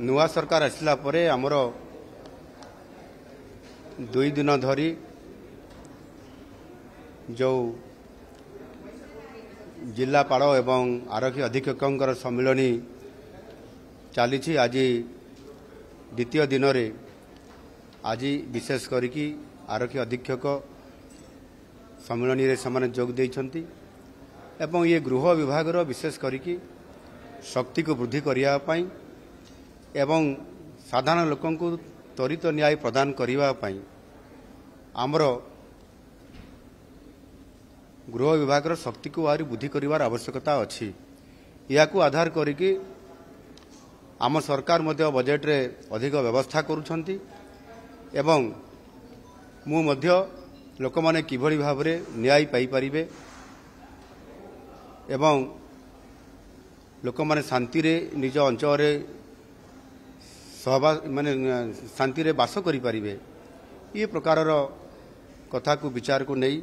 नुआ सरकार आसला परे आमर 2 दिन धरी जो जिलापाल एवं आरक्षी अधीक्षक सम्मिलनी चली आज द्वितीय दिन रे आज विशेष करिकी आरक्षी अधीक्षक सम्मिलनी रे समान जोग देइछंती एवं ये गृह विभाग रो विशेष करिकी शक्ति को वृद्धि करिया पाई एवं साधारण लोकन को त्वरित न्याय प्रदान करिवा पाई आमर गृह विभाग रो शक्ति को आरी वृद्धि करिवार आवश्यकता अछि। या को आधार करिकी आम सरकार मध्य बजेट रे अधिक व्यवस्था करूछंती एवं मु मध्य लोक माने किभଳି भाबरे न्याय पाई परिबे एवं लोक माने शांति रे निज अंचल रे सहबा माने शांति रे बास करि परिबे ये प्रकार रो कथा को विचार को नहीं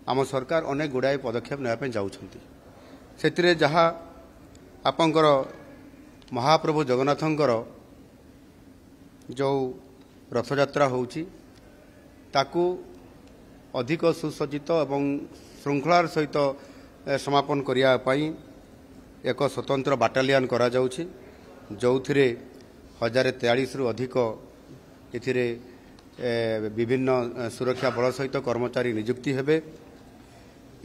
आम सरकार अनेक गुड़ाए पदक्षेप नेबा पे जाउछंती। सेतिरे जहा आपंकर महाप्रभु जगन्नाथंकर जो रथयात्रा होउची ताकू अधिक सुसज्जित एवं श्रृंखलार सहित समापन करिया पाई एक स्वतंत्र बाटालियन करा जाउची जो 1043 रु अधिक एथिरे विभिन्न सुरक्षा बल सहित कर्मचारी नियुक्ति हेबे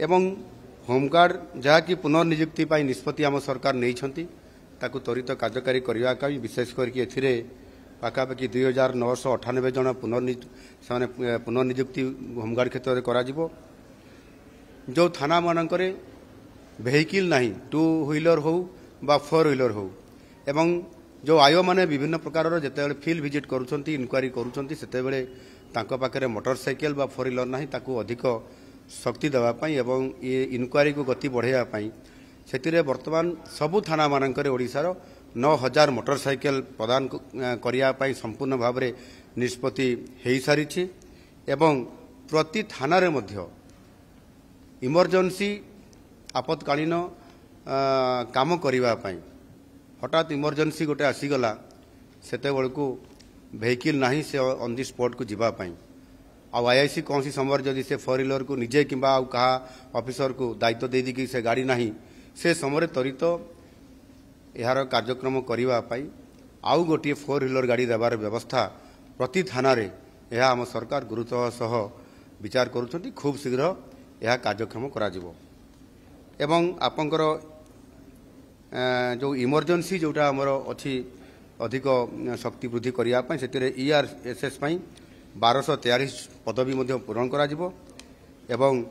एवं होमगार्ड जहाँकि पुनर्नियुक्ति पाई निष्पत्ति आम सरकार नहीं ताकू त्वरित कार्यकारी करने विशेष करके पाखापाखि 2998 जन पुनर्नियुक्ति होमगार्ड क्षेत्र में करा जो थाना मानकरे वेहिकल नहीं 2 व्हीलर हो बा 4 व्हीलर हो एवं जो आयो माने विभिन्न प्रकार जिते फील्ड विजिट करुँच इनक्वारी करुँचे मोटरसाइकेल बा 4 व्हीलर नहीं ताकू अधिक शक्ति देवाई एवं ये इनक्वारी को गति बढ़ावाई से बर्तमान सबु थाना मानकरे ओडिशार 9000 मोटरसाइकेल प्रदान करने संपूर्ण भाव में निष्पत्ति हो सारी एवं प्रति थाना रे मध्य इमरजेंसी आपत्कालीन काम करने हठात इमरजेंसी गोटे आसीगला सेते बेलू वेहिकल नहीं से ऑन दी स्पॉट को जीवापाई आईआईसी कौन सी समय जदि से 4 व्हीलर को निजे कि कहा ऑफिसर को दायित्व दे दी से गाड़ी नहीं से समय त्वरित यार कार्यक्रम करने आउ गोटे 4 व्हीलर गाड़ी देवार व्यवस्था प्रति थाना रे यह आम सरकार गुरुत्व सह विचार करुँच खूब शीघ्र यह कार्यक्रम करा एवं आपंकर जो इमरजेंसी जोटा आमर अच्छी अधिक शक्ति वृद्धि करने से ERSS 1243 पदवी पूरण करा एवं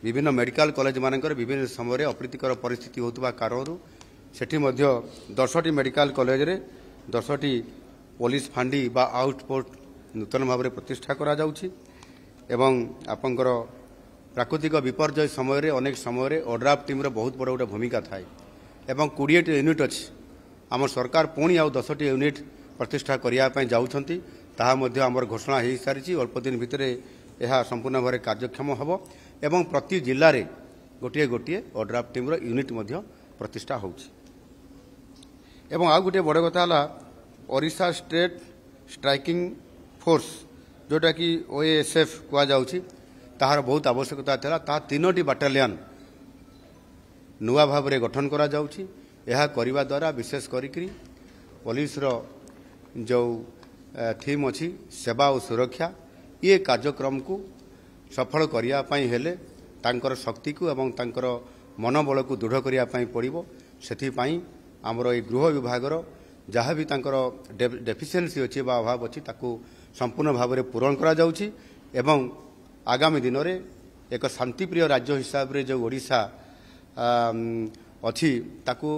विभिन्न मेडिकल कॉलेज मानकर विभिन्न समय अप्रीतिकर परिस्थिति होता कारण सेठी 10टी मेडिकल कॉलेज रे 10टी पुलिस फांडी बा आउटपोस्ट नूतन भाव में प्रतिष्ठा करा जाउछि एवं आपंकर प्राकृतिक विपर्यय समय अनेक समय ओड्राफ टीम बहुत बड़ गोटे भूमिका थाए एवं 20 यूनिट अच्छी आम सरकार पुणी आउ 10टी यूनिट प्रतिष्ठा करने जाउछंती ताहा मध्य आमर घोषणा हो सारी अल्प दिन भितर यह संपूर्ण भाव में कार्यक्षम हम एवं प्रति जिले में गोटे गोटे ओड्राफ टीम यूनिट प्रतिष्ठा होउछि एवं आउ गोटे बड़ कथा है ओडिशा स्टेट स्ट्राइकिंग फोर्स जोटा कि OASF कह जाउछि ताहार बहुत आवश्यकता था ता 3टी बाटालियन नुआ भाव में गठन करा जाउछि यह करने द्वारा विशेष करी पुलिस रो जो थीम अच्छी सेवा और सुरक्षा ये कार्यक्रम को सफल करने हेले तांकर शक्ति को एवं तांकर मनोबल को दृढ़ करने पड़ो से आमर ये गृह विभाग जहाँ भी तांकर डेफिशिएंसी अच्छी अभाव अच्छी ताकू संपूर्ण भाव में पूरण करा जाउछि एवं आगामी दिन में एक शांतिप्रिय राज्य हिसाब से जो ओडिशा अच्छी ताकू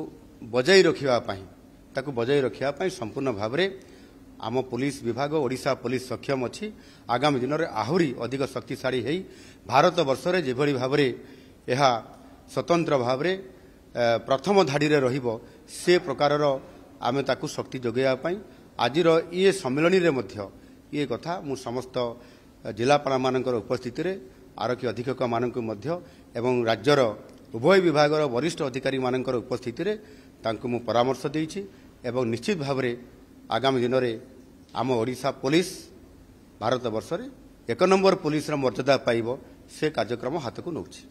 बजाई रखिया संपूर्ण भाव में आम पुलिस विभाग ओडिशा पुलिस सक्षम अच्छी आगामी दिन में आहरी अधिक शक्तिशाली हो भारत वर्ष में जेभली भाव में यह स्वतंत्र भाव में प्रथम धाड़ी रे रहिबो से प्रकार आम ताकू शक्ति जोगाई आज ये सम्मेलन में ये कथा मु समस्त जिलापाल मान उपस्थित आरक्षी अधीक्षक मानक एवं राज्यर उभय विभाग वरिष्ठ अधिकारी मान उपस्थित मु परामर्श देइछि एवं निश्चित भाव में ଆଗାମୀ ଦିନରେ ଆମ ଓଡ଼ିଶା ପୋଲିସ ଭାରତ ବର୍ଷରେ 1 ନମ୍ବର ପୋଲିସର ମର୍ଯ୍ୟାଦା ପାଇବ ସେ କାର୍ଯ୍ୟକ୍ରମ ହାତକୁ ନେଉଛି।